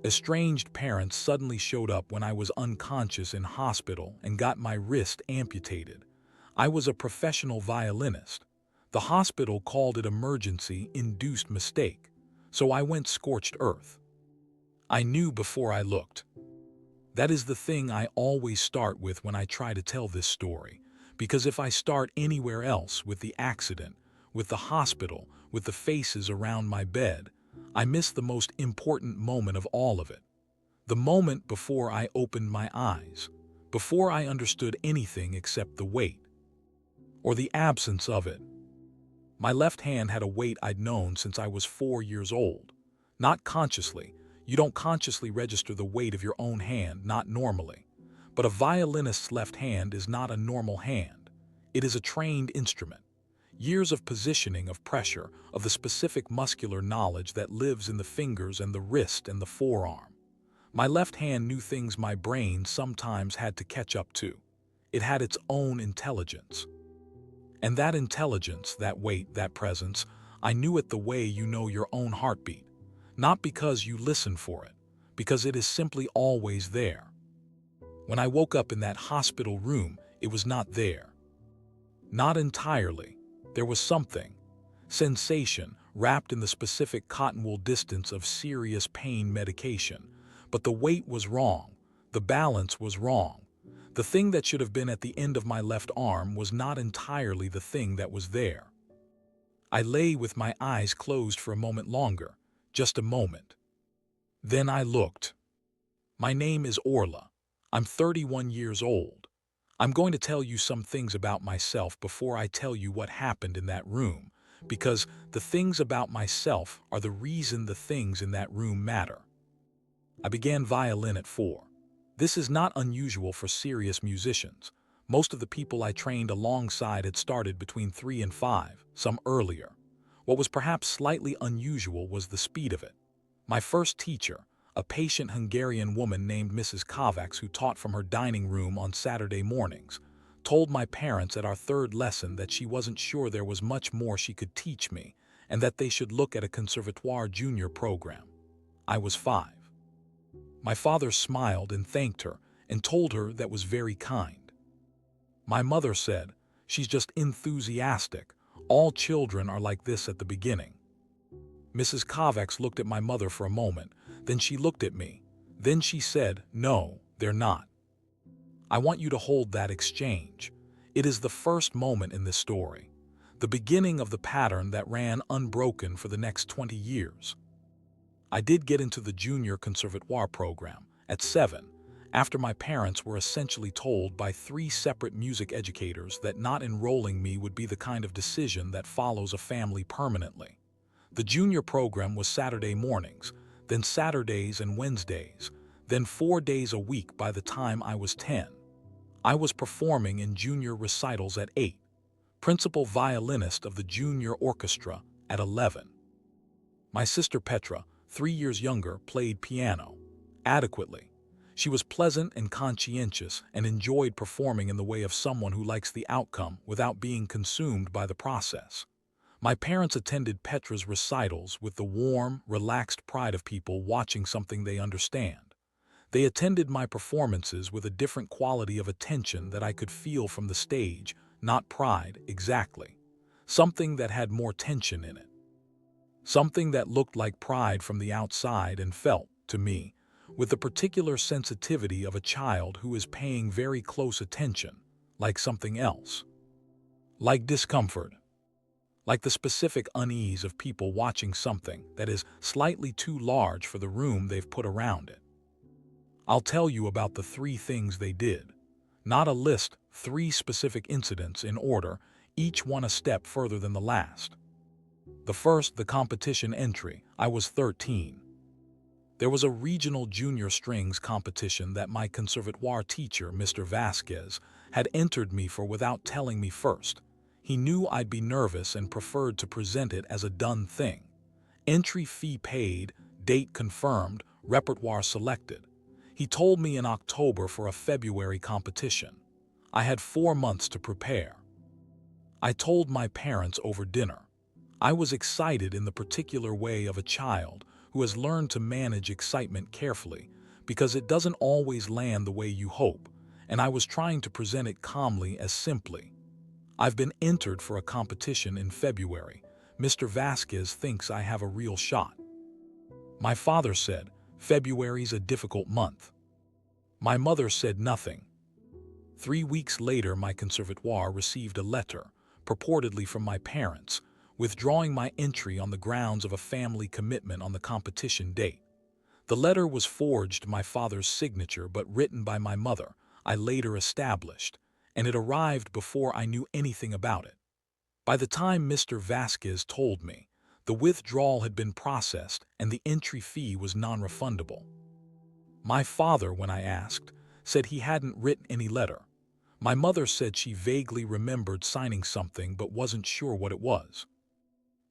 Estranged parents suddenly showed up when I was unconscious in hospital and got my wrist amputated. I was a professional violinist. The hospital called it emergency-induced mistake, so I went scorched earth. I knew before I looked. That is the thing I always start with when I try to tell this story, because if I start anywhere else with the accident, with the hospital, with the faces around my bed, I miss the most important moment of all of it. The moment before I opened my eyes, before I understood anything except the weight, or the absence of it. My left hand had a weight I'd known since I was 4 years old. Not consciously. You don't consciously register the weight of your own hand, not normally. But a violinist's left hand is not a normal hand. It is a trained instrument. Years of positioning, of pressure, of the specific muscular knowledge that lives in the fingers and the wrist and the forearm. My left hand knew things my brain sometimes had to catch up to. It had its own intelligence. And that intelligence, that weight, that presence, I knew it the way you know your own heartbeat. Not because you listen for it, because it is simply always there. When I woke up in that hospital room, it was not there. Not entirely. There was something. Sensation, wrapped in the specific cotton wool distance of serious pain medication. But the weight was wrong. The balance was wrong. The thing that should have been at the end of my left arm was not entirely the thing that was there. I lay with my eyes closed for a moment longer, just a moment. Then I looked. My name is Orla. I'm 31 years old. I'm going to tell you some things about myself before I tell you what happened in that room, because the things about myself are the reason the things in that room matter. I began violin at 4. This is not unusual for serious musicians. Most of the people I trained alongside had started between 3 and 5, some earlier. What was perhaps slightly unusual was the speed of it. My first teacher, a patient Hungarian woman named Mrs. Kovacs who taught from her dining room on Saturday mornings, told my parents at our third lesson that she wasn't sure there was much more she could teach me and that they should look at a conservatoire junior program. I was 5. My father smiled and thanked her and told her that was very kind. My mother said, "She's just enthusiastic. All children are like this at the beginning." Mrs. Kovacs looked at my mother for a moment, then she looked at me. Then she said, "No, they're not. I want you to hold that exchange. It is the first moment in this story, the beginning of the pattern that ran unbroken for the next 20 years. I did get into the junior conservatoire program at 7, after my parents were essentially told by 3 separate music educators that not enrolling me would be the kind of decision that follows a family permanently. The junior program was Saturday mornings, then Saturdays and Wednesdays, then 4 days a week by the time I was 10. I was performing in junior recitals at 8, principal violinist of the junior orchestra at 11. My sister Petra, 3 years younger, played piano adequately. She was pleasant and conscientious and enjoyed performing in the way of someone who likes the outcome without being consumed by the process. My parents attended Petra's recitals with the warm, relaxed pride of people watching something they understand. They attended my performances with a different quality of attention that I could feel from the stage, not pride, exactly. Something that had more tension in it. Something that looked like pride from the outside and felt, to me, with the particular sensitivity of a child who is paying very close attention, like something else. Like discomfort. Like the specific unease of people watching something that is slightly too large for the room they've put around it. I'll tell you about the 3 things they did. Not a list, 3 specific incidents in order, each one a step further than the last. The first, the competition entry. I was 13. There was a regional junior strings competition that my conservatoire teacher, Mr. Vasquez, had entered me for without telling me first. He knew I'd be nervous and preferred to present it as a done thing. Entry fee paid, date confirmed, repertoire selected. He told me in October for a February competition. I had 4 months to prepare. I told my parents over dinner. I was excited in the particular way of a child who has learned to manage excitement carefully, because it doesn't always land the way you hope, and I was trying to present it calmly as simply. I've been entered for a competition in February. Mr. Vasquez thinks I have a real shot. My father said, February's a difficult month. My mother said nothing. 3 weeks later, my conservatoire received a letter, purportedly from my parents, withdrawing my entry on the grounds of a family commitment on the competition date. The letter was forged my father's signature but written by my mother, I later established, and it arrived before I knew anything about it. By the time Mr. Vasquez told me, the withdrawal had been processed and the entry fee was non-refundable. My father, when I asked, said he hadn't written any letter. My mother said she vaguely remembered signing something but wasn't sure what it was.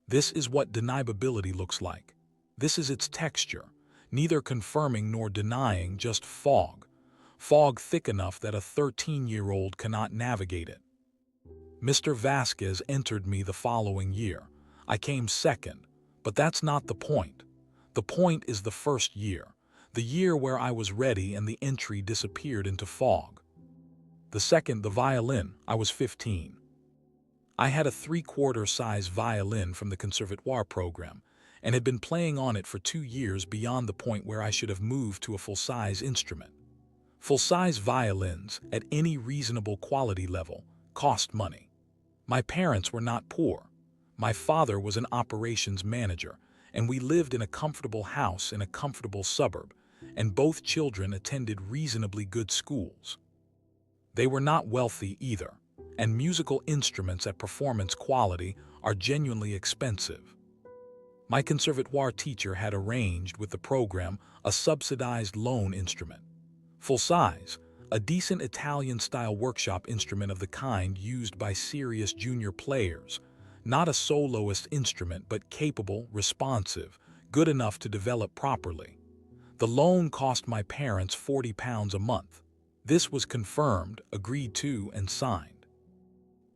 This is what deniability looks like. This is its texture, neither confirming nor denying, just fog. Fog thick enough that a 13-year-old cannot navigate it. Mr. Vasquez entered me the following year. I came second, but that's not the point. The point is the first year, the year where I was ready and the entry disappeared into fog. The second, the violin, I was 15. I had a 3/4 size violin from the conservatoire program and had been playing on it for 2 years beyond the point where I should have moved to a full-size instrument. Full-size violins, at any reasonable quality level, cost money. My parents were not poor. My father was an operations manager, and we lived in a comfortable house in a comfortable suburb, and both children attended reasonably good schools. They were not wealthy either, and musical instruments at performance quality are genuinely expensive. My conservatoire teacher had arranged with the program a subsidized loan instrument. Full size, a decent Italian-style workshop instrument of the kind used by serious junior players, not a soloist instrument but capable, responsive, good enough to develop properly. The loan cost my parents £40 a month. This was confirmed, agreed to, and signed.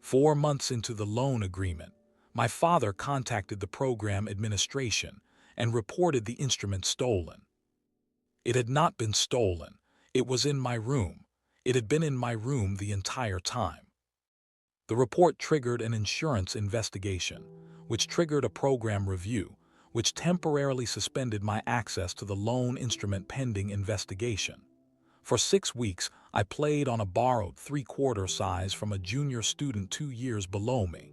4 months into the loan agreement, my father contacted the program administration and reported the instrument stolen. It had not been stolen. It was in my room. It had been in my room the entire time. The report triggered an insurance investigation, which triggered a program review, which temporarily suspended my access to the loan instrument pending investigation. For 6 weeks, I played on a borrowed 3/4 size from a junior student 2 years below me.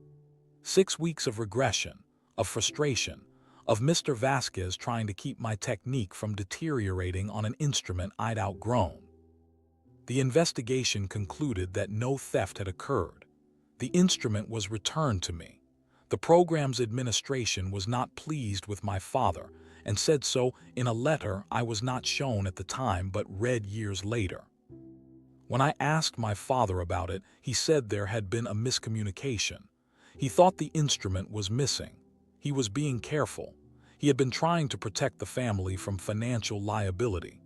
6 weeks of regression, of frustration, of Mr. Vasquez trying to keep my technique from deteriorating on an instrument I'd outgrown. The investigation concluded that no theft had occurred. The instrument was returned to me. The program's administration was not pleased with my father and said so in a letter I was not shown at the time but read years later. When I asked my father about it, he said there had been a miscommunication. He thought the instrument was missing. He was being careful. He had been trying to protect the family from financial liability.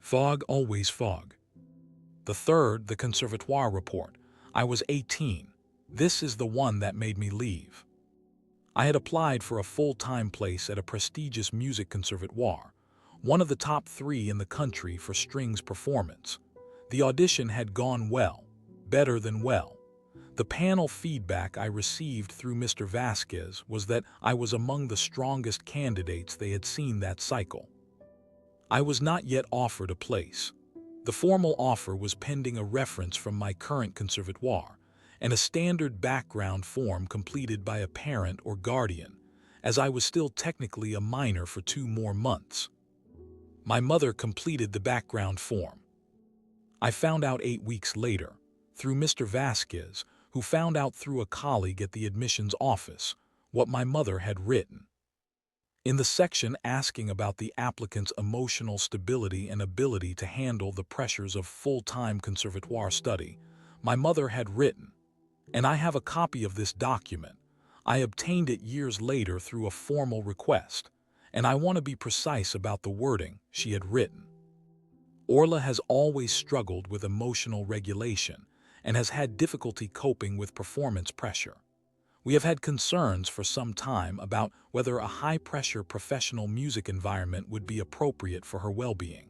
Fog, always fog. The third, the conservatoire report. I was 18. This is the one that made me leave. I had applied for a full-time place at a prestigious music conservatoire, one of the top 3 in the country for strings performance. The audition had gone well, better than well. The panel feedback I received through Mr. Vasquez was that I was among the strongest candidates they had seen that cycle. I was not yet offered a place. The formal offer was pending a reference from my current conservatoire and a standard background form completed by a parent or guardian, as I was still technically a minor for 2 more months. My mother completed the background form. I found out 8 weeks later, through Mr. Vasquez, who found out through a colleague at the admissions office, what my mother had written. In the section asking about the applicant's emotional stability and ability to handle the pressures of full-time conservatoire study, my mother had written, and I have a copy of this document. I obtained it years later through a formal request, and I want to be precise about the wording she had written. Orla has always struggled with emotional regulation and has had difficulty coping with performance pressure. We have had concerns for some time about whether a high-pressure professional music environment would be appropriate for her well-being.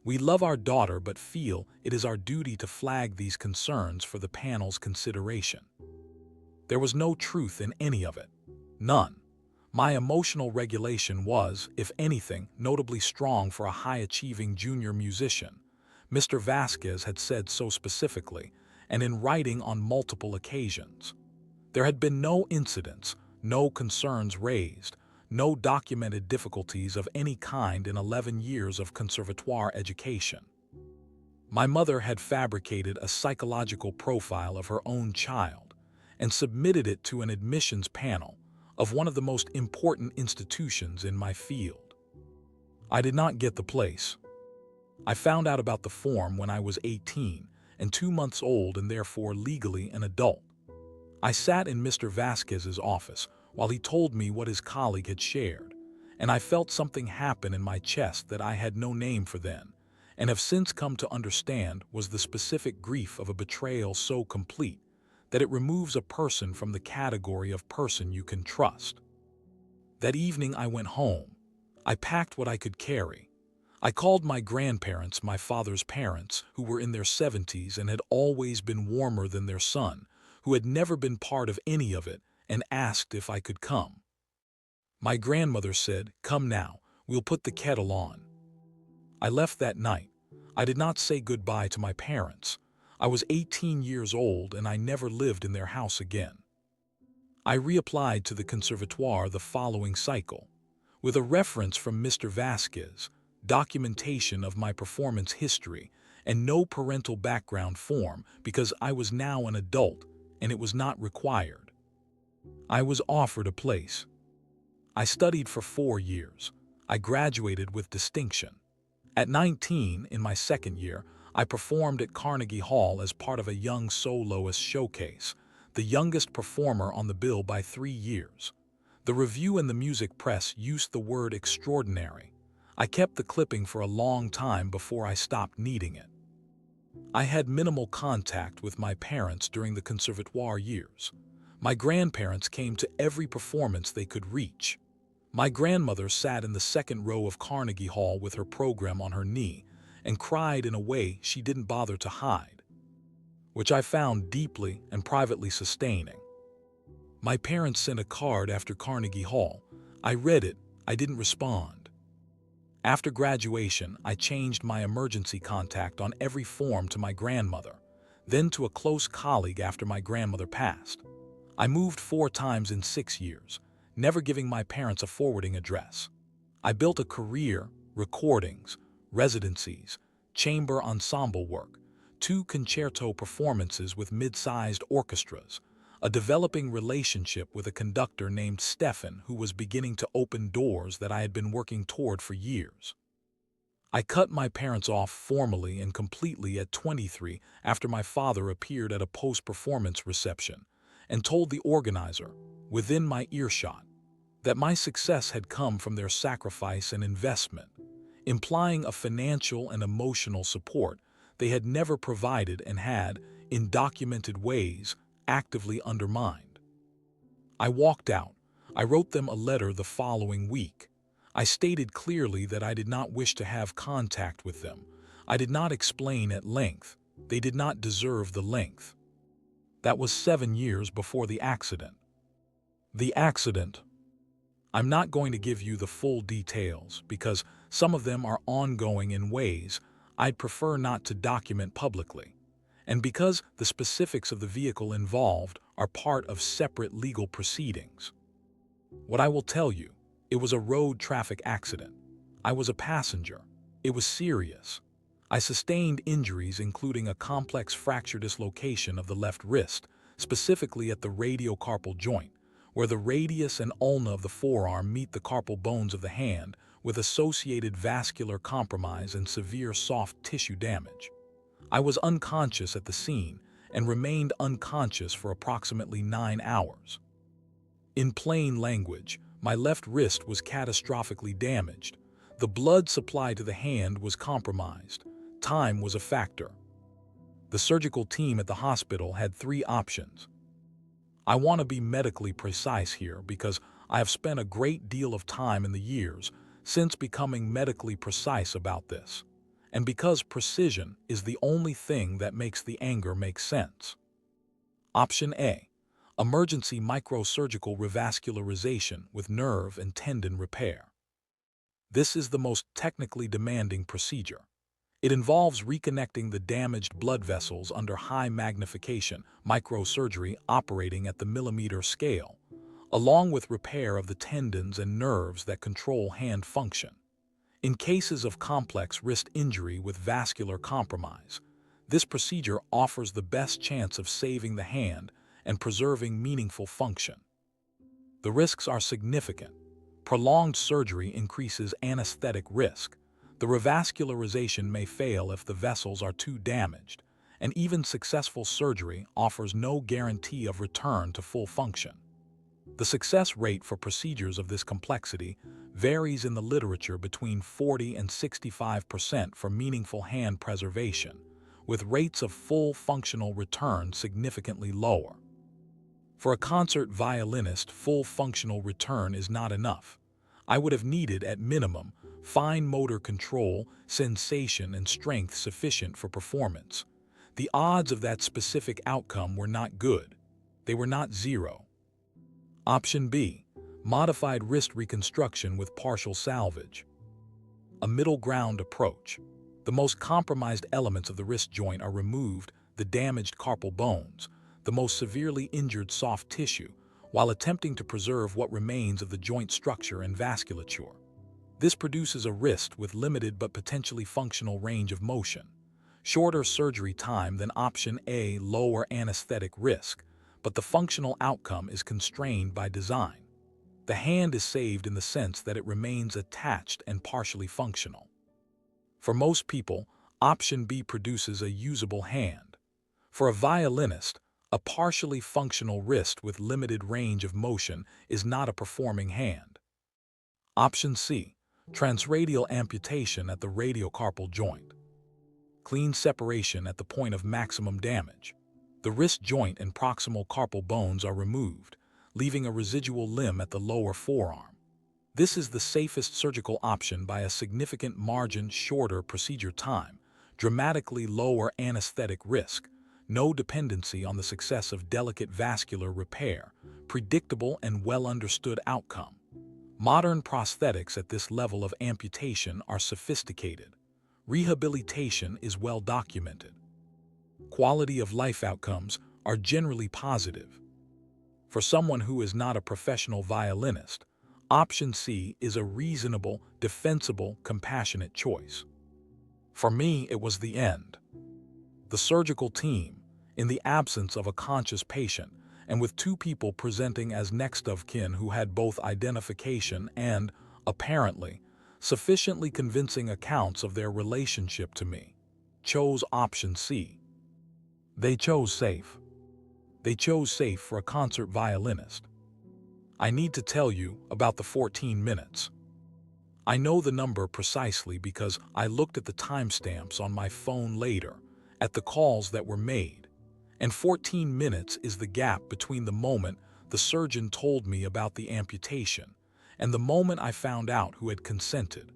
We love our daughter but feel it is our duty to flag these concerns for the panel's consideration. There was no truth in any of it. None. My emotional regulation was, if anything, notably strong for a high-achieving junior musician. Mr. Vasquez had said so specifically, and in writing on multiple occasions. There had been no incidents, no concerns raised, no documented difficulties of any kind in 11 years of conservatoire education. My mother had fabricated a psychological profile of her own child and submitted it to an admissions panel of one of the most important institutions in my field. I did not get the place. I found out about the form when I was 18 and 2 months old and therefore legally an adult. I sat in Mr. Vasquez's office while he told me what his colleague had shared, and I felt something happen in my chest that I had no name for then, and have since come to understand was the specific grief of a betrayal so complete that it removes a person from the category of person you can trust. That evening I went home. I packed what I could carry. I called my grandparents, my father's parents, who were in their 70s and had always been warmer than their son, who had never been part of any of it, and asked if I could come. My grandmother said, "Come now, we'll put the kettle on." I left that night. I did not say goodbye to my parents. I was 18 years old and I never lived in their house again. I reapplied to the conservatoire the following cycle, with a reference from Mr. Vasquez, documentation of my performance history, and no parental background form because I was now an adult and it was not required. I was offered a place. I studied for 4 years. I graduated with distinction. At 19, in my second year, I performed at Carnegie Hall as part of a young soloist showcase, the youngest performer on the bill by 3 years. The review and the music press used the word extraordinary. I kept the clipping for a long time before I stopped needing it. I had minimal contact with my parents during the conservatoire years. My grandparents came to every performance they could reach. My grandmother sat in the second row of Carnegie Hall with her program on her knee and cried in a way she didn't bother to hide, which I found deeply and privately sustaining. My parents sent a card after Carnegie Hall. I read it. I didn't respond. After graduation, I changed my emergency contact on every form to my grandmother, then to a close colleague after my grandmother passed. I moved 4 times in 6 years, never giving my parents a forwarding address. I built a career, recordings, residencies, chamber ensemble work, 2 concerto performances with mid-sized orchestras, a developing relationship with a conductor named Stefan who was beginning to open doors that I had been working toward for years. I cut my parents off formally and completely at 23 after my father appeared at a post-performance reception and told the organizer, within my earshot, that my success had come from their sacrifice and investment, implying a financial and emotional support they had never provided and had, in documented ways, actively undermined. I walked out. I wrote them a letter the following week. I stated clearly that I did not wish to have contact with them. I did not explain at length. They did not deserve the length. That was 7 years before the accident. The accident. I'm not going to give you the full details because some of them are ongoing in ways I'd prefer not to document publicly, and because the specifics of the vehicle involved are part of separate legal proceedings. What I will tell you, it was a road traffic accident. I was a passenger. It was serious. I sustained injuries including a complex fracture dislocation of the left wrist, specifically at the radiocarpal joint, where the radius and ulna of the forearm meet the carpal bones of the hand, with associated vascular compromise and severe soft tissue damage. I was unconscious at the scene and remained unconscious for approximately 9 hours. In plain language, my left wrist was catastrophically damaged. The blood supply to the hand was compromised. Time was a factor. The surgical team at the hospital had 3 options. I want to be medically precise here because I have spent a great deal of time in the years since becoming medically precise about this, and because precision is the only thing that makes the anger make sense. Option A. Emergency microsurgical revascularization with nerve and tendon repair. This is the most technically demanding procedure. It involves reconnecting the damaged blood vessels under high magnification microsurgery operating at the millimeter scale, along with repair of the tendons and nerves that control hand function. In cases of complex wrist injury with vascular compromise, this procedure offers the best chance of saving the hand and preserving meaningful function. The risks are significant. Prolonged surgery increases anesthetic risk. The revascularization may fail if the vessels are too damaged, and even successful surgery offers no guarantee of return to full function. The success rate for procedures of this complexity varies in the literature between 40 and 65% for meaningful hand preservation, with rates of full functional return significantly lower. For a concert violinist, full functional return is not enough. I would have needed, at minimum, fine motor control, sensation, and strength sufficient for performance. The odds of that specific outcome were not good. They were not zero. Option B. Modified wrist reconstruction with partial salvage. A middle ground approach. The most compromised elements of the wrist joint are removed, the damaged carpal bones, the most severely injured soft tissue, while attempting to preserve what remains of the joint structure and vasculature. This produces a wrist with limited but potentially functional range of motion. Shorter surgery time than option A, lower anesthetic risk, but the functional outcome is constrained by design. The hand is saved in the sense that it remains attached and partially functional. For most people, option B produces a usable hand. For a violinist, a partially functional wrist with limited range of motion is not a performing hand. Option C. Transradial amputation at the radiocarpal joint. Clean separation at the point of maximum damage. The wrist joint and proximal carpal bones are removed, leaving a residual limb at the lower forearm. This is the safest surgical option by a significant margin, shorter procedure time, dramatically lower anesthetic risk, no dependency on the success of delicate vascular repair, predictable and well-understood outcome. Modern prosthetics at this level of amputation are sophisticated. Rehabilitation is well documented. Quality of life outcomes are generally positive. For someone who is not a professional violinist, option C is a reasonable, defensible, compassionate choice. For me, it was the end. The surgical team, in the absence of a conscious patient, and with two people presenting as next of kin who had both identification and, apparently, sufficiently convincing accounts of their relationship to me, chose option C. They chose safe. They chose safe for a concert violinist. I need to tell you about the 14 minutes. I know the number precisely because I looked at the timestamps on my phone later, at the calls that were made, and 14 minutes is the gap between the moment the surgeon told me about the amputation and the moment I found out who had consented.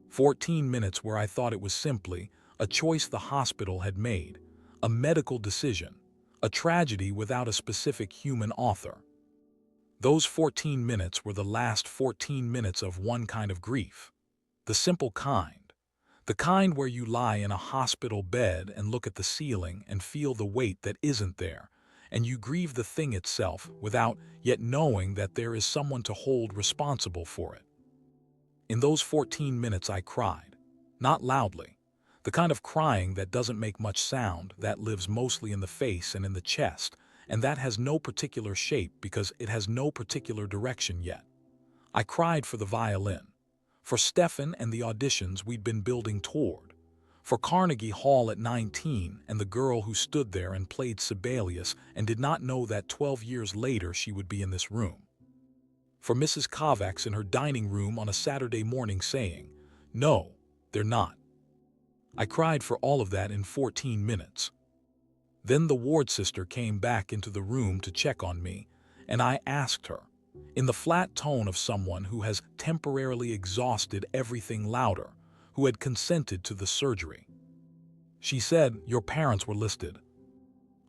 14 minutes where I thought it was simply a choice the hospital had made, a medical decision, a tragedy without a specific human author. Those 14 minutes were the last 14 minutes of one kind of grief, the simple kind, the kind where you lie in a hospital bed and look at the ceiling and feel the weight that isn't there, and you grieve the thing itself without yet knowing that there is someone to hold responsible for it. In those 14 minutes I cried, not loudly, the kind of crying that doesn't make much sound, that lives mostly in the face and in the chest, and that has no particular shape because it has no particular direction yet. I cried for the violin, for Stefan and the auditions we'd been building toward, for Carnegie Hall at 19 and the girl who stood there and played Sibelius and did not know that 12 years later she would be in this room, for Mrs. Kovacs in her dining room on a Saturday morning saying, "No, they're not." I cried for all of that in 14 minutes. Then the ward sister came back into the room to check on me, and I asked her, in the flat tone of someone who has temporarily exhausted everything louder, who had consented to the surgery. She said, "Your parents were listed."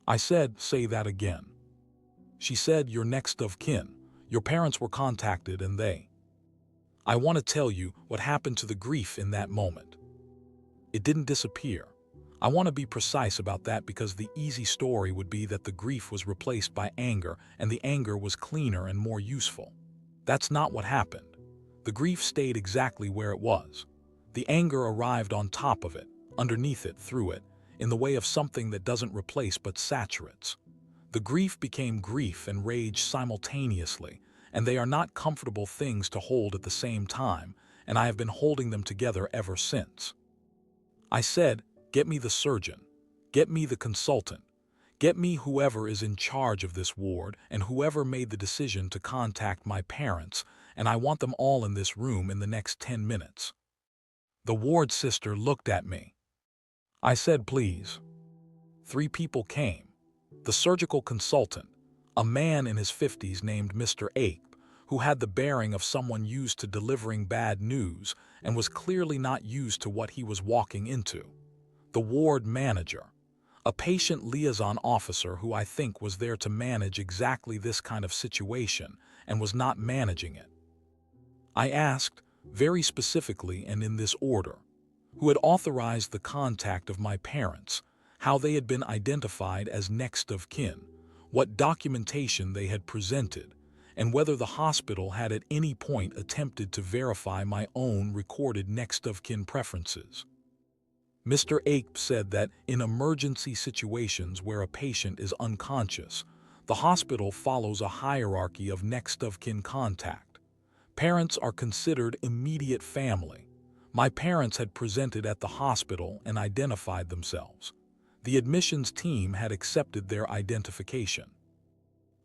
I said, "Say that again." She said, "Your next of kin. Your parents were contacted and they." I want to tell you what happened to the grief in that moment. It didn't disappear. I want to be precise about that because the easy story would be that the grief was replaced by anger and the anger was cleaner and more useful. That's not what happened. The grief stayed exactly where it was. The anger arrived on top of it, underneath it, through it, in the way of something that doesn't replace but saturates. The grief became grief and rage simultaneously, and they are not comfortable things to hold at the same time, and I have been holding them together ever since. I said, "Get me the surgeon. Get me the consultant. Get me whoever is in charge of this ward and whoever made the decision to contact my parents, and I want them all in this room in the next 10 minutes. The ward sister looked at me. I said, "Please." 3 people came. The surgical consultant, a man in his 50s named Mr. Ape, who had the bearing of someone used to delivering bad news and was clearly not used to what he was walking into. The ward manager, a patient liaison officer who I think was there to manage exactly this kind of situation and was not managing it. I asked, very specifically and in this order, who had authorized the contact of my parents, how they had been identified as next of kin, what documentation they had presented, and whether the hospital had at any point attempted to verify my own recorded next of kin preferences. Mr. Ape said that in emergency situations where a patient is unconscious, the hospital follows a hierarchy of next of kin contact. Parents are considered immediate family. My parents had presented at the hospital and identified themselves. The admissions team had accepted their identification.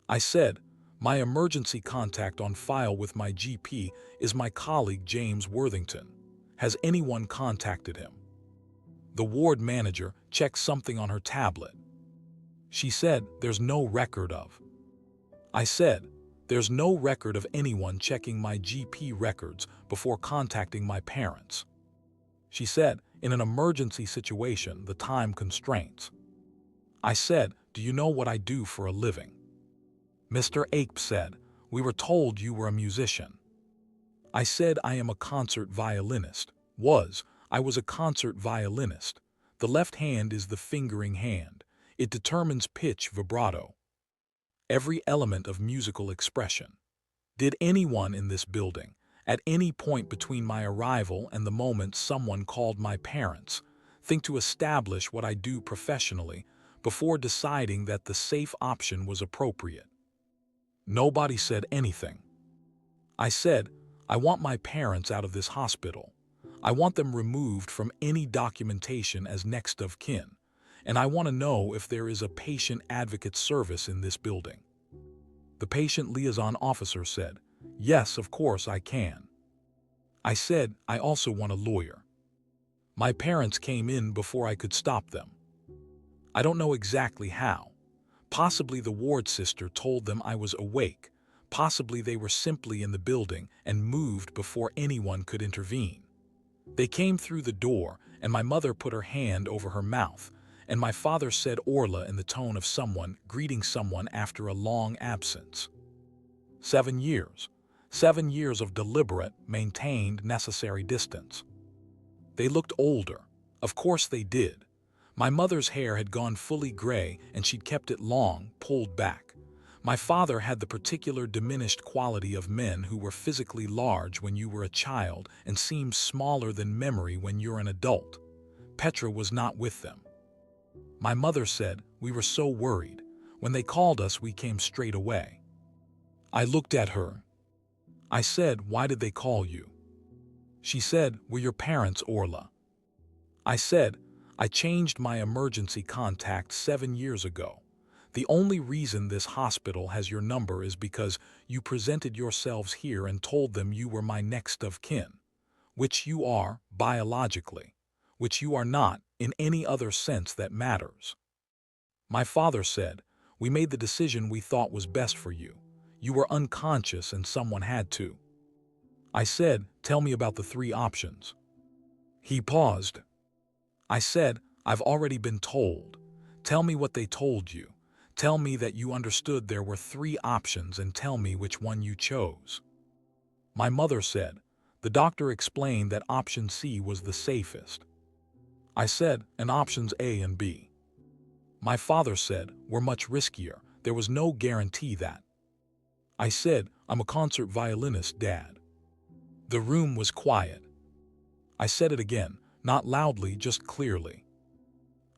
I said, "My emergency contact on file with my GP is my colleague James Worthington. Has anyone contacted him?" The ward manager checked something on her tablet. She said, "There's no record of." I said, "There's no record of anyone checking my GP records before contacting my parents." She said, "In an emergency situation, the time constraints." I said, "Do you know what I do for a living?" Mr. Ape said, "We were told you were a musician." I said, "I am a concert violinist. I was a concert violinist. The left hand is the fingering hand. It determines pitch, vibrato, every element of musical expression. Did anyone in this building, at any point between my arrival and the moment someone called my parents, think to establish what I do professionally before deciding that the safe option was appropriate?" Nobody said anything. I said, "I want my parents out of this hospital. I want them removed from any documentation as next of kin, and I want to know if there is a patient advocate service in this building." The patient liaison officer said, "Yes, of course I can." I said, "I also want a lawyer." My parents came in before I could stop them. I don't know exactly how. Possibly the ward sister told them I was awake. Possibly they were simply in the building and moved before anyone could intervene. They came through the door, and my mother put her hand over her mouth, and my father said Orla in the tone of someone greeting someone after a long absence. 7 years. 7 years of deliberate, maintained, necessary distance. They looked older. Of course they did. My mother's hair had gone fully gray and she'd kept it long, pulled back. My father had the particular diminished quality of men who were physically large when you were a child and seemed smaller than memory when you're an adult. Petra was not with them. My mother said, "We were so worried. When they called us, we came straight away." I looked at her. I said, "Why did they call you?" She said, "We're your parents, Orla." I said, "I changed my emergency contact 7 years ago. The only reason this hospital has your number is because you presented yourselves here and told them you were my next of kin, which you are, biologically, which you are not in any other sense that matters." My father said, "We made the decision we thought was best for you. You were unconscious and someone had to." I said, "Tell me about the three options." He paused. I said, "I've already been told. Tell me what they told you. Tell me that you understood there were three options and tell me which one you chose." My mother said, "The doctor explained that option C was the safest." I said, "And options A and B?" My father said, "Were much riskier. There was no guarantee that." I said, "I'm a concert violinist, Dad." The room was quiet. I said it again, not loudly, just clearly.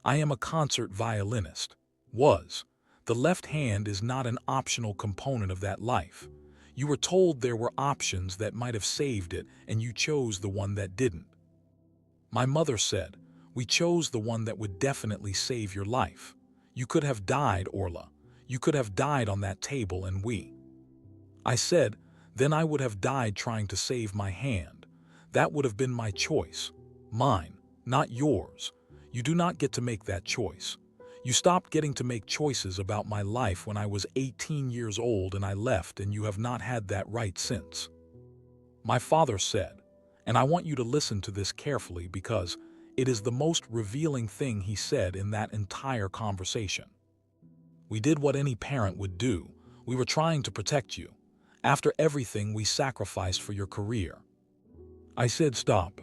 "I am a concert violinist. Was. The left hand is not an optional component of that life. You were told there were options that might have saved it, and you chose the one that didn't." My mother said, "We chose the one that would definitely save your life. You could have died, Orla. You could have died on that table and we." I said, "Then I would have died trying to save my hand. That would have been my choice. Mine, not yours. You do not get to make that choice. You stopped getting to make choices about my life when I was 18 years old and I left, and you have not had that right since." My father said, and I want you to listen to this carefully because it is the most revealing thing he said in that entire conversation. "We did what any parent would do. We were trying to protect you. After everything we sacrificed for your career." I said, "Stop."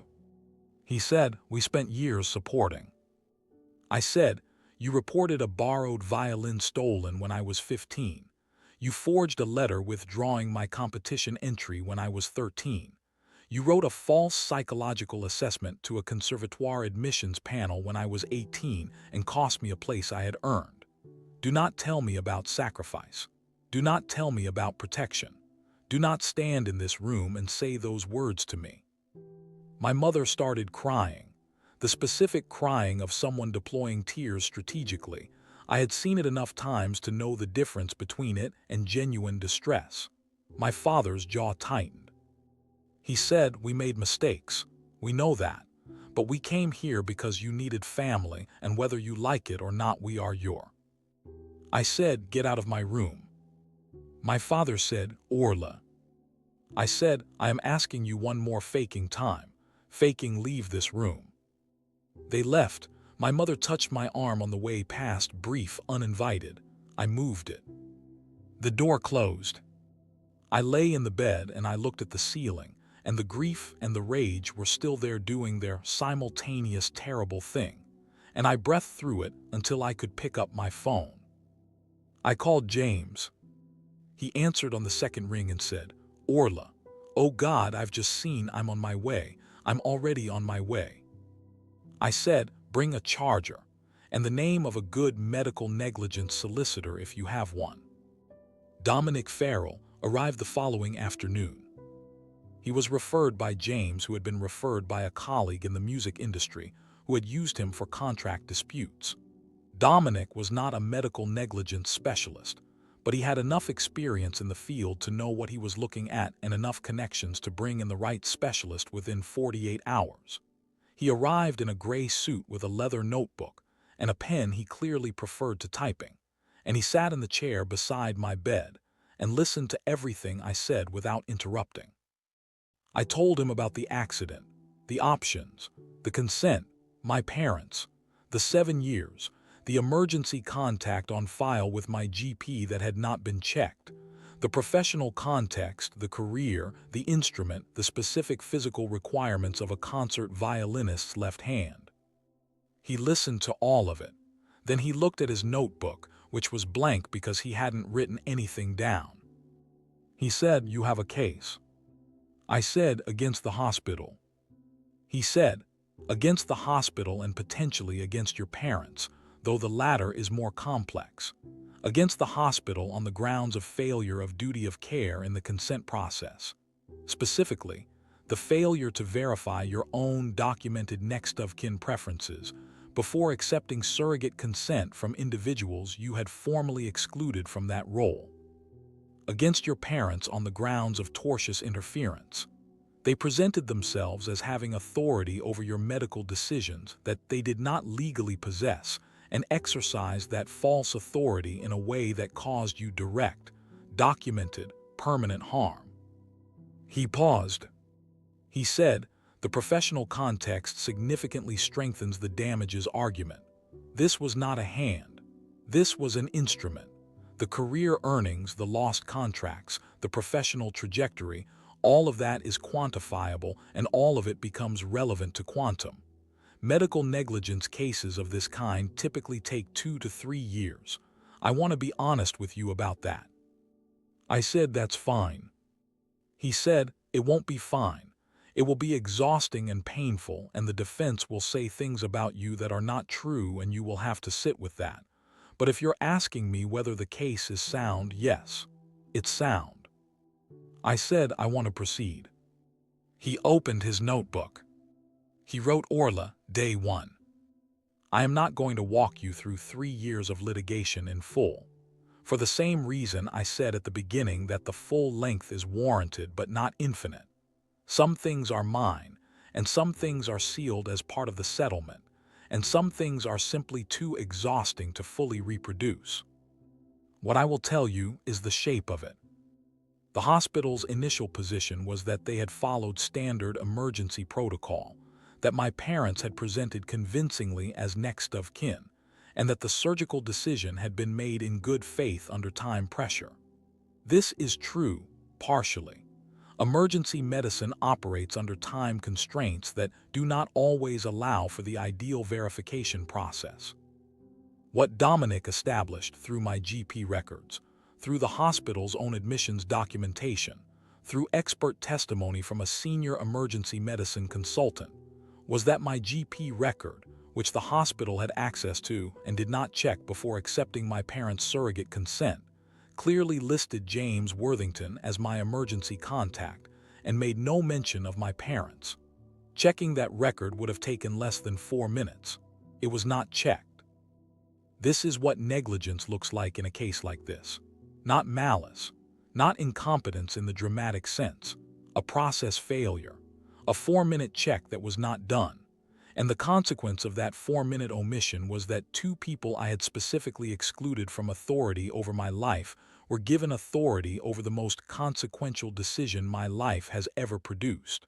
He said, "We spent years supporting." I said, "You reported a borrowed violin stolen when I was 15. You forged a letter withdrawing my competition entry when I was 13. You wrote a false psychological assessment to a conservatoire admissions panel when I was 18 and cost me a place I had earned. Do not tell me about sacrifice. Do not tell me about protection. Do not stand in this room and say those words to me." My mother started crying. The specific crying of someone deploying tears strategically. I had seen it enough times to know the difference between it and genuine distress. My father's jaw tightened. He said, "We made mistakes. We know that. But we came here because you needed family, and whether you like it or not, we are your." I said, "Get out of my room." My father said, "Orla." I said, "I am asking you one more faking time. Faking, leave this room." They left. My mother touched my arm on the way past, brief, uninvited. I moved it. The door closed. I lay in the bed and I looked at the ceiling, and the grief and the rage were still there doing their simultaneous terrible thing, and I breathed through it until I could pick up my phone. I called James. He answered on the second ring and said, "Orla, oh God, I've just seen, I'm on my way. I'm already on my way." I said, "Bring a charger, and the name of a good medical negligence solicitor if you have one." Dominic Farrell arrived the following afternoon. He was referred by James, who had been referred by a colleague in the music industry who had used him for contract disputes. Dominic was not a medical negligence specialist, but he had enough experience in the field to know what he was looking at and enough connections to bring in the right specialist within 48 hours. He arrived in a gray suit with a leather notebook and a pen he clearly preferred to typing, and he sat in the chair beside my bed and listened to everything I said without interrupting. I told him about the accident, the options, the consent, my parents, the 7 years, the emergency contact on file with my GP that had not been checked, the professional context, the career, the instrument, the specific physical requirements of a concert violinist's left hand. He listened to all of it. Then he looked at his notebook, which was blank because he hadn't written anything down. He said, "You have a case." I said, "Against the hospital." He said, "Against the hospital and potentially against your parents, though the latter is more complex. Against the hospital on the grounds of failure of duty of care in the consent process. Specifically, the failure to verify your own documented next of kin preferences before accepting surrogate consent from individuals you had formally excluded from that role. Against your parents on the grounds of tortious interference. They presented themselves as having authority over your medical decisions that they did not legally possess, and exercised that false authority in a way that caused you direct, documented, permanent harm. He paused. He said, "The professional context significantly strengthens the damages argument. This was not a hand. This was an instrument. The career earnings, the lost contracts, the professional trajectory, all of that is quantifiable and all of it becomes relevant to quantum. Medical negligence cases of this kind typically take 2 to 3 years. I want to be honest with you about that." I said, "That's fine." He said, "It won't be fine. It will be exhausting and painful, and the defense will say things about you that are not true, and you will have to sit with that. But if you're asking me whether the case is sound, yes, it's sound." I said, "I want to proceed." He opened his notebook. He wrote, "Orla, day 1. I am not going to walk you through 3 years of litigation in full. For the same reason I said at the beginning that the full length is warranted but not infinite. Some things are mine, and some things are sealed as part of the settlement, and some things are simply too exhausting to fully reproduce. What I will tell you is the shape of it. The hospital's initial position was that they had followed standard emergency protocol, that my parents had presented convincingly as next of kin, and that the surgical decision had been made in good faith under time pressure. This is true, partially. Emergency medicine operates under time constraints that do not always allow for the ideal verification process. What Dominic established through my GP records, through the hospital's own admissions documentation, through expert testimony from a senior emergency medicine consultant, was that my GP record, which the hospital had access to and did not check before accepting my parents' surrogate consent, clearly listed James Worthington as my emergency contact and made no mention of my parents. Checking that record would have taken less than 4 minutes. It was not checked. This is what negligence looks like in a case like this. Not malice, not incompetence in the dramatic sense, a process failure, a 4-minute check that was not done. And the consequence of that 4-minute omission was that 2 people I had specifically excluded from authority over my life were given authority over the most consequential decision my life has ever produced.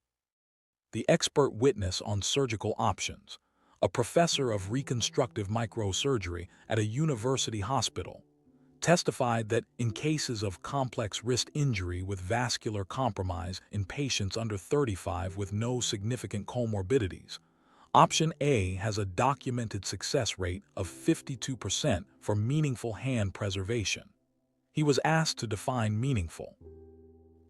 The expert witness on surgical options, a professor of reconstructive microsurgery at a university hospital, testified that in cases of complex wrist injury with vascular compromise in patients under 35 with no significant comorbidities, Option A has a documented success rate of 52% for meaningful hand preservation. He was asked to define meaningful.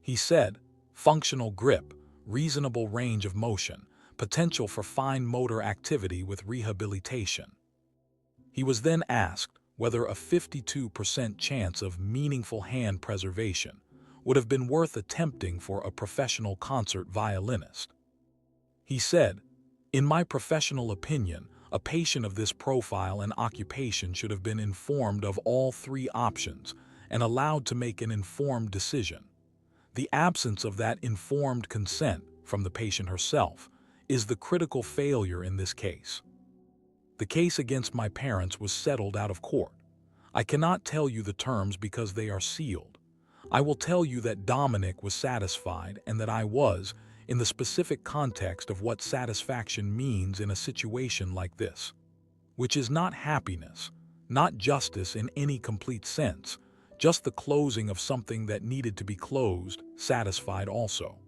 He said, functional grip, reasonable range of motion, potential for fine motor activity with rehabilitation. He was then asked whether a 52% chance of meaningful hand preservation would have been worth attempting for a professional concert violinist. He said, "In my professional opinion, a patient of this profile and occupation should have been informed of all 3 options and allowed to make an informed decision. The absence of that informed consent from the patient herself is the critical failure in this case." The case against my parents was settled out of court. I cannot tell you the terms because they are sealed. I will tell you that Dominic was satisfied and that I was, in the specific context of what satisfaction means in a situation like this, which is not happiness, not justice in any complete sense, just the closing of something that needed to be closed, satisfied also.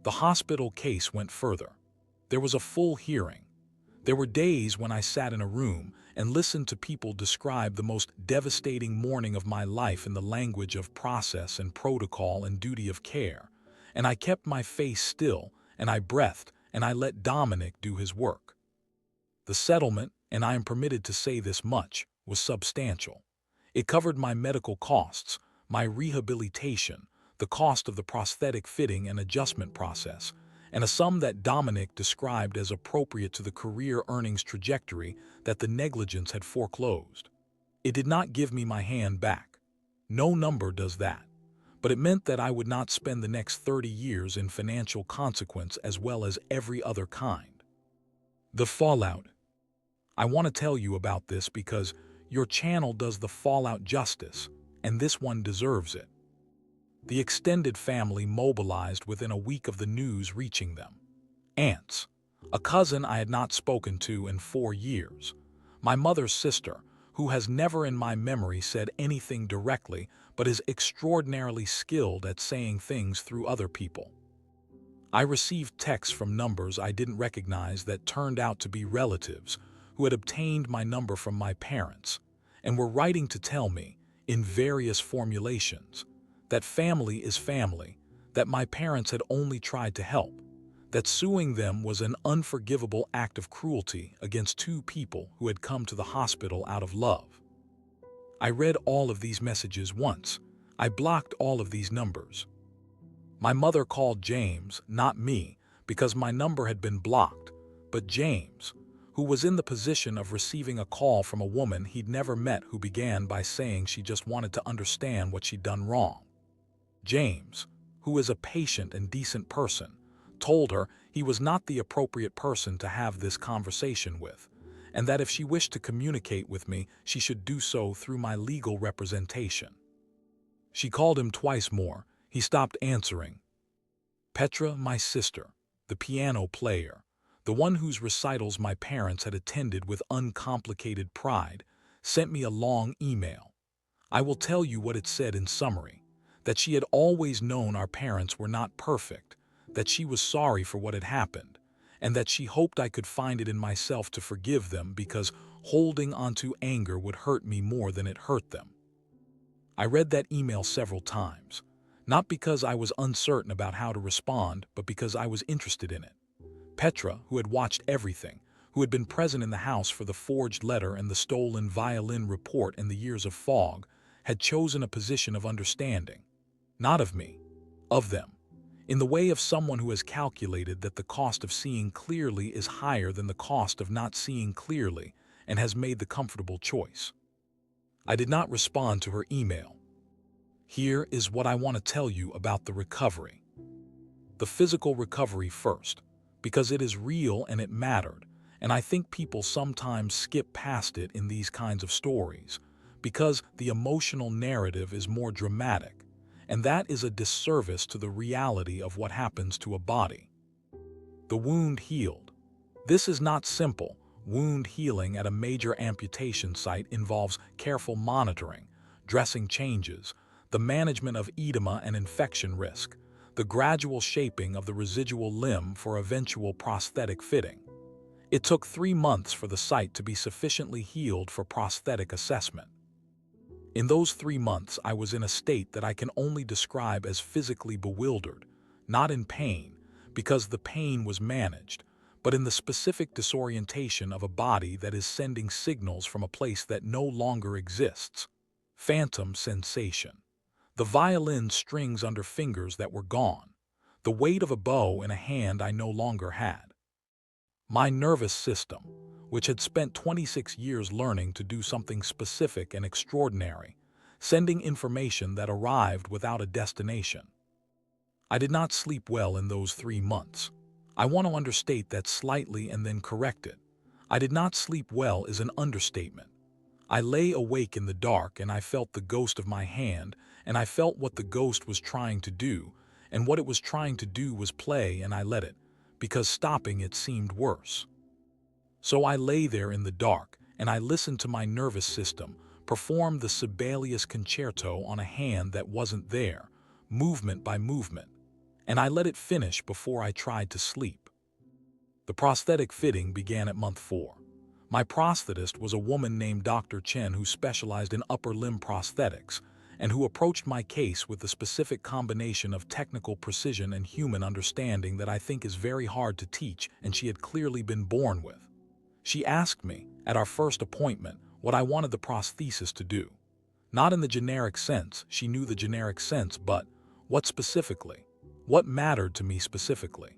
The hospital case went further. There was a full hearing. There were days when I sat in a room and listened to people describe the most devastating morning of my life in the language of process and protocol and duty of care, and I kept my face still, and I breathed, and I let Dominic do his work. The settlement, and I am permitted to say this much, was substantial. It covered my medical costs, my rehabilitation, the cost of the prosthetic fitting and adjustment process, and a sum that Dominic described as appropriate to the career earnings trajectory that the negligence had foreclosed. It did not give me my hand back. No number does that. But it meant that I would not spend the next 30 years in financial consequence as well as every other kind. The fallout. I want to tell you about this because your channel does the fallout justice, and this one deserves it. The extended family mobilized within a week of the news reaching them. Aunts, a cousin I had not spoken to in 4 years, my mother's sister, who has never in my memory said anything directly but is extraordinarily skilled at saying things through other people. I received texts from numbers I didn't recognize that turned out to be relatives who had obtained my number from my parents and were writing to tell me, in various formulations, that family is family, that my parents had only tried to help, that suing them was an unforgivable act of cruelty against 2 people who had come to the hospital out of love. I read all of these messages once. I blocked all of these numbers. My mother called James, not me, because my number had been blocked, but James, who was in the position of receiving a call from a woman he'd never met who began by saying she just wanted to understand what she'd done wrong. James, who is a patient and decent person, told her he was not the appropriate person to have this conversation with, and that if she wished to communicate with me, she should do so through my legal representation. She called him twice more. He stopped answering. Petra, my sister, the piano player, the one whose recitals my parents had attended with uncomplicated pride, sent me a long email. I will tell you what it said in summary, that she had always known our parents were not perfect, that she was sorry for what had happened, and that she hoped I could find it in myself to forgive them because holding onto anger would hurt me more than it hurt them. I read that email several times, not because I was uncertain about how to respond, but because I was interested in it. Petra, who had watched everything, who had been present in the house for the forged letter and the stolen violin report in the years of fog, had chosen a position of understanding, not of me, of them, in the way of someone who has calculated that the cost of seeing clearly is higher than the cost of not seeing clearly and has made the comfortable choice. I did not respond to her email. Here is what I want to tell you about the recovery. The physical recovery first, because it is real and it mattered, and I think people sometimes skip past it in these kinds of stories, because the emotional narrative is more dramatic, and that is a disservice to the reality of what happens to a body. The wound healed. This is not simple. Wound healing at a major amputation site involves careful monitoring, dressing changes, the management of edema and infection risk, the gradual shaping of the residual limb for eventual prosthetic fitting. It took 3 months for the site to be sufficiently healed for prosthetic assessment. In those 3 months, I was in a state that I can only describe as physically bewildered, not in pain, because the pain was managed, but in the specific disorientation of a body that is sending signals from a place that no longer exists. Phantom sensation. The violin strings under fingers that were gone. The weight of a bow in a hand I no longer had. My nervous system, which had spent 26 years learning to do something specific and extraordinary, sending information that arrived without a destination. I did not sleep well in those 3 months. I want to understate that slightly and then correct it. I did not sleep well is an understatement. I lay awake in the dark and I felt the ghost of my hand, and I felt what the ghost was trying to do, and what it was trying to do was play, and I let it, because stopping it seemed worse. So I lay there in the dark, and I listened to my nervous system perform the Sibelius concerto on a hand that wasn't there, movement by movement, and I let it finish before I tried to sleep. The prosthetic fitting began at month 4. My prosthetist was a woman named Dr. Chen who specialized in upper limb prosthetics, and who approached my case with the specific combination of technical precision and human understanding that I think is very hard to teach and she had clearly been born with. She asked me, at our first appointment, what I wanted the prosthesis to do. Not in the generic sense, she knew the generic sense, but what specifically? What mattered to me specifically?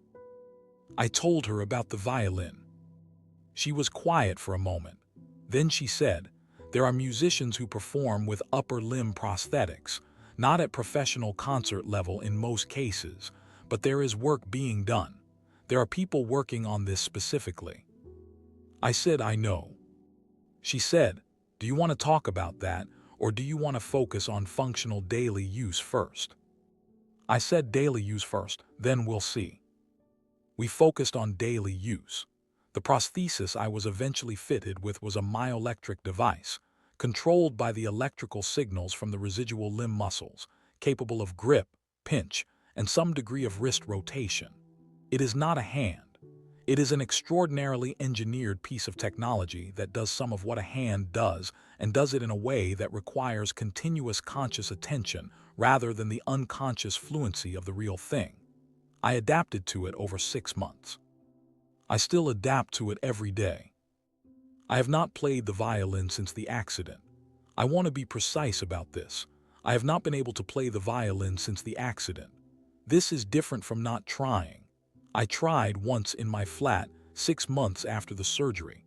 I told her about the violin. She was quiet for a moment. Then she said, "There are musicians who perform with upper limb prosthetics, not at professional concert level in most cases, but there is work being done. There are people working on this specifically." I said, "I know. She said, "Do you want to talk about that, or do you want to focus on functional daily use first?" I said daily use first, then we'll see. We focused on daily use. The prosthesis I was eventually fitted with was a myoelectric device, controlled by the electrical signals from the residual limb muscles, capable of grip, pinch, and some degree of wrist rotation. It is not a hand. It is an extraordinarily engineered piece of technology that does some of what a hand does, and does it in a way that requires continuous conscious attention rather than the unconscious fluency of the real thing. I adapted to it over 6 months. I still adapt to it every day. I have not played the violin since the accident. I want to be precise about this. I have not been able to play the violin since the accident. This is different from not trying. I tried once in my flat 6 months after the surgery.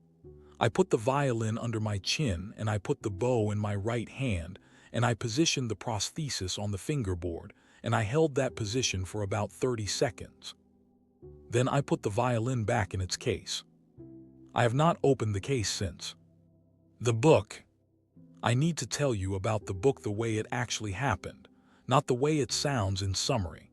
I put the violin under my chin and I put the bow in my right hand and I positioned the prosthesis on the fingerboard and I held that position for about 30 seconds. Then I put the violin back in its case. I have not opened the case since. The book. I need to tell you about the book the way it actually happened, not the way it sounds in summary.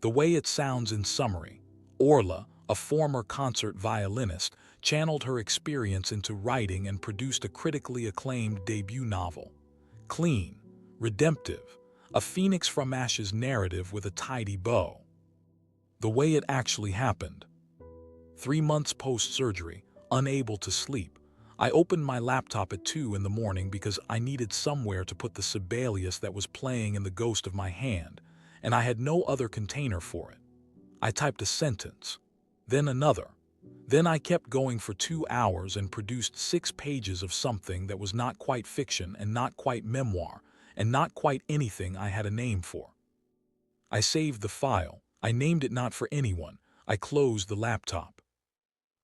The way it sounds in summary. Orla, a former concert violinist, channeled her experience into writing and produced a critically acclaimed debut novel. Clean, redemptive, a phoenix from ashes narrative with a tidy bow. The way it actually happened. 3 months post-surgery, unable to sleep, I opened my laptop at 2 in the morning because I needed somewhere to put the Sibelius that was playing in the ghost of my hand, and I had no other container for it. I typed a sentence, then another. Then I kept going for 2 hours and produced 6 pages of something that was not quite fiction and not quite memoir and not quite anything I had a name for. I saved the file. I named it not for anyone. I closed the laptop.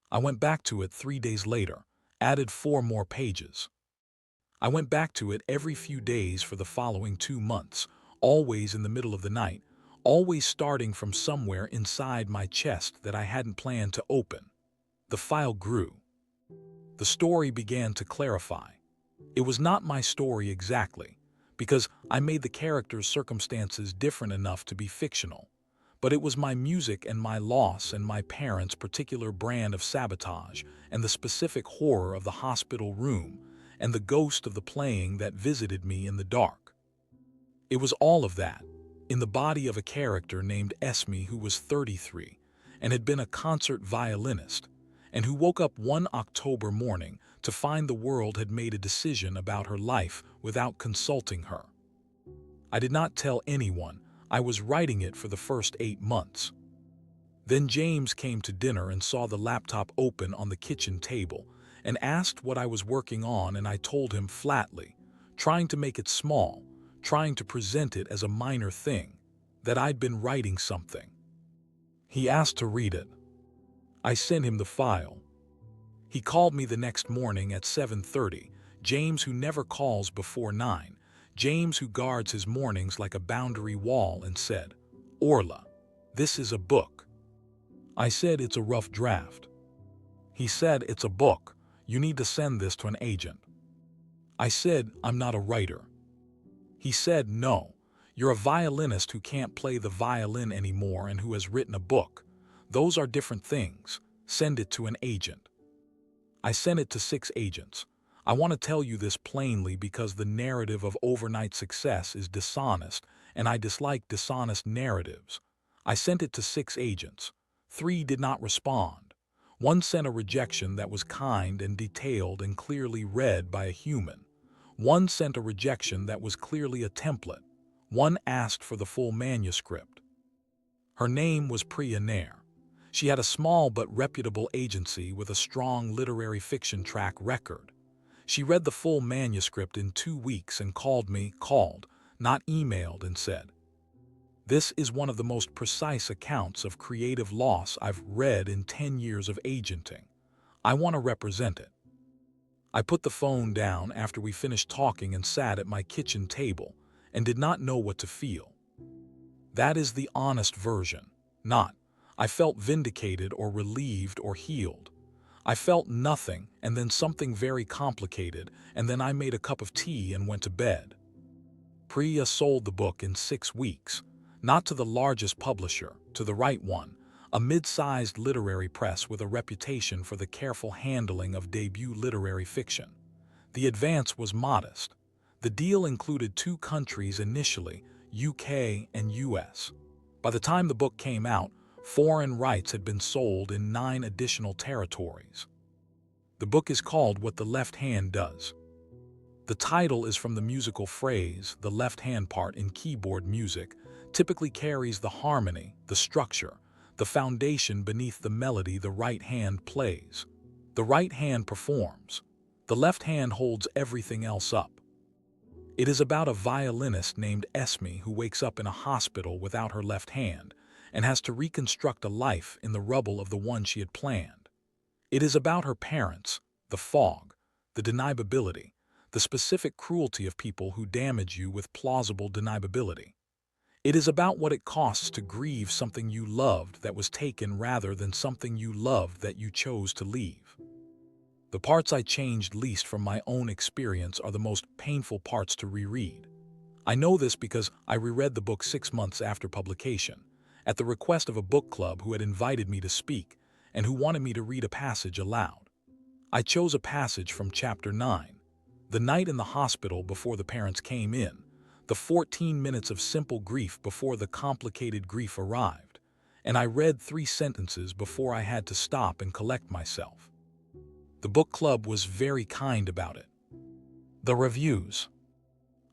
I went back to it 3 days later, added 4 more pages. I went back to it every few days for the following 2 months, always in the middle of the night, always starting from somewhere inside my chest that I hadn't planned to open. The file grew. The story began to clarify. It was not my story exactly, because I made the characters' circumstances different enough to be fictional. But it was my music and my loss and my parents' particular brand of sabotage and the specific horror of the hospital room and the ghost of the playing that visited me in the dark. It was all of that, in the body of a character named Esme who was 33 and had been a concert violinist, and who woke up one October morning to find the world had made a decision about her life without consulting her. I did not tell anyone. I was writing it for the first 8 months. Then James came to dinner and saw the laptop open on the kitchen table and asked what I was working on, and I told him flatly, trying to make it small, trying to present it as a minor thing, that I'd been writing something. He asked to read it. I sent him the file. He called me the next morning at 7:30, James who never calls before 9, James who guards his mornings like a boundary wall, and said, "Orla, this is a book." I said, "It's a rough draft." He said, "It's a book. You need to send this to an agent." I said, "I'm not a writer." He said, "No, you're a violinist who can't play the violin anymore and who has written a book. Those are different things. Send it to an agent." I sent it to 6 agents. I want to tell you this plainly because the narrative of overnight success is dishonest, and I dislike dishonest narratives. I sent it to 6 agents. 3 did not respond. 1 sent a rejection that was kind and detailed and clearly read by a human. 1 sent a rejection that was clearly a template. 1 asked for the full manuscript. Her name was Priya Nair. She had a small but reputable agency with a strong literary fiction track record. She read the full manuscript in 2 weeks and called, not emailed, and said, "This is one of the most precise accounts of creative loss I've read in 10 years of agenting. I want to represent it." I put the phone down after we finished talking and sat at my kitchen table and did not know what to feel. That is the honest version, not, I felt vindicated or relieved or healed. I felt nothing, and then something very complicated, and then I made a cup of tea and went to bed. Priya sold the book in 6 weeks, not to the largest publisher, to the right one, a mid-sized literary press with a reputation for the careful handling of debut literary fiction. The advance was modest. The deal included 2 countries initially, UK and US. By the time the book came out, foreign rights had been sold in 9 additional territories. The book is called What the Left Hand Does. The title is from the musical phrase, the left hand part in keyboard music typically carries the harmony, the structure, the foundation beneath the melody the right hand plays. The right hand performs. The left hand holds everything else up. It is about a violinist named Esme who wakes up in a hospital without her left hand and has to reconstruct a life in the rubble of the one she had planned. It is about her parents, the fog, the deniability, the specific cruelty of people who damage you with plausible deniability. It is about what it costs to grieve something you loved that was taken rather than something you loved that you chose to leave. The parts I changed least from my own experience are the most painful parts to reread. I know this because I reread the book 6 months after publication, at the request of a book club who had invited me to speak and who wanted me to read a passage aloud. I chose a passage from chapter 9. The night in the hospital before the parents came in, the 14 minutes of simple grief before the complicated grief arrived, and I read 3 sentences before I had to stop and collect myself. The book club was very kind about it. The reviews.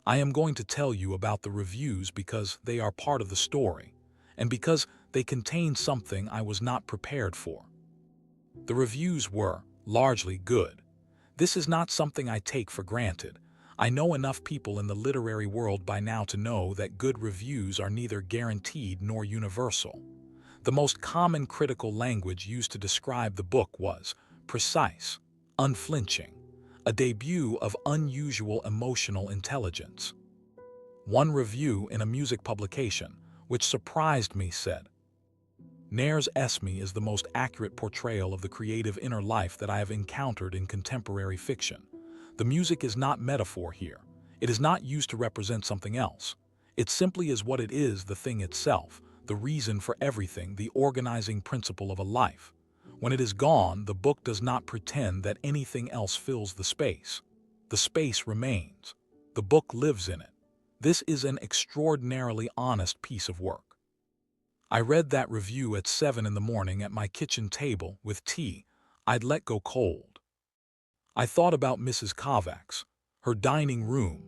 I am going to tell you about the reviews because they are part of the story, and because they contain something I was not prepared for. The reviews were largely good. This is not something I take for granted. I know enough people in the literary world by now to know that good reviews are neither guaranteed nor universal. The most common critical language used to describe the book was precise, unflinching, a debut of unusual emotional intelligence. One review in a music publication, which surprised me, said, Nair's Esme is the most accurate portrayal of the creative inner life that I have encountered in contemporary fiction. The music is not metaphor here. It is not used to represent something else. It simply is what it is, the thing itself, the reason for everything, the organizing principle of a life. When it is gone, the book does not pretend that anything else fills the space. The space remains. The book lives in it. This is an extraordinarily honest piece of work. I read that review at 7 in the morning at my kitchen table with tea I'd let go cold. I thought about Mrs. Kovacs, her dining room,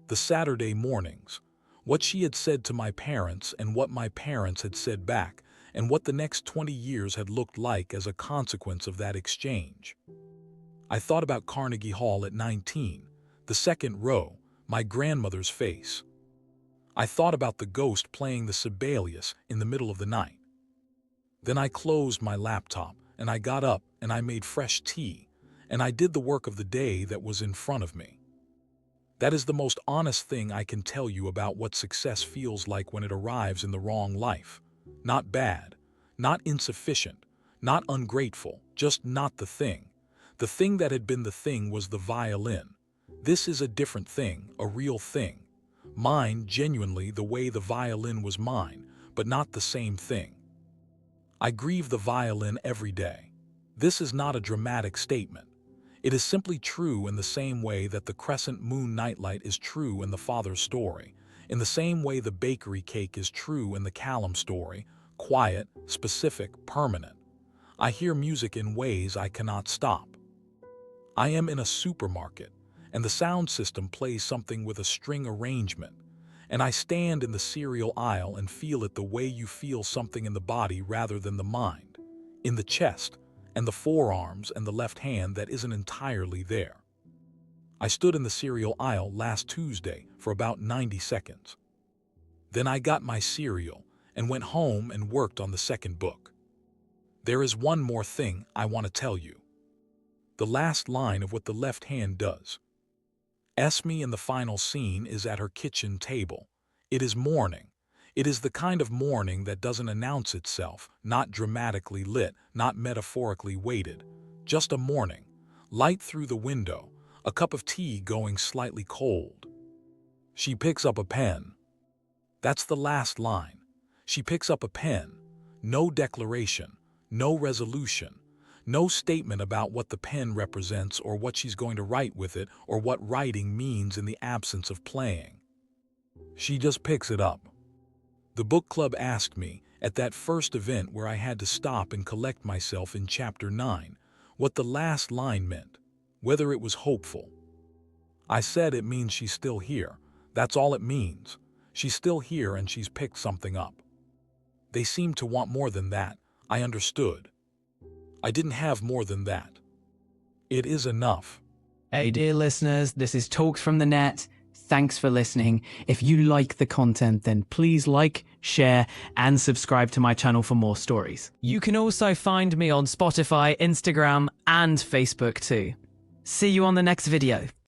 the Saturday mornings, what she had said to my parents and what my parents had said back, and what the next 20 years had looked like as a consequence of that exchange. I thought about Carnegie Hall at 19, the second row, my grandmother's face. I thought about the ghost playing the Sibelius in the middle of the night. Then I closed my laptop, and I got up, and I made fresh tea, and I did the work of the day that was in front of me. That is the most honest thing I can tell you about what success feels like when it arrives in the wrong life. Not bad, not insufficient, not ungrateful, just not the thing. The thing that had been the thing was the violin. This is a different thing, a real thing. Mine genuinely the way the violin was mine, but not the same thing. I grieve the violin every day. This is not a dramatic statement. It is simply true in the same way that the crescent moon nightlight is true in the father's story, in the same way the bakery cake is true in the Callum story, quiet, specific, permanent. I hear music in ways I cannot stop. I am in a supermarket, and the sound system plays something with a string arrangement, and I stand in the cereal aisle and feel it the way you feel something in the body rather than the mind, in the chest, and the forearms and the left hand that isn't entirely there. I stood in the cereal aisle last Tuesday for about 90 seconds. Then I got my cereal and went home and worked on the second book. There is one more thing I want to tell you. The last line of What the Left Hand Does. Esme in the final scene is at her kitchen table. It is morning. It is the kind of morning that doesn't announce itself, not dramatically lit, not metaphorically weighted, Just a morning. Light through the window, a cup of tea going slightly cold. She picks up a pen. That's the last line. She picks up a pen. No declaration, no resolution, no statement about what the pen represents or what she's going to write with it or what writing means in the absence of playing. She just picks it up. The book club asked me, at that first event where I had to stop and collect myself in Chapter 9, what the last line meant, whether it was hopeful. I said it means she's still here. That's all it means. She's still here and she's picked something up. They seemed to want more than that. I understood. I didn't have more than that. It is enough. Hey dear listeners, this is Talks from the Net. Thanks for listening. If you like the content, then please like, share, and subscribe to my channel for more stories. You can also find me on Spotify, Instagram, and Facebook too. See you on the next video.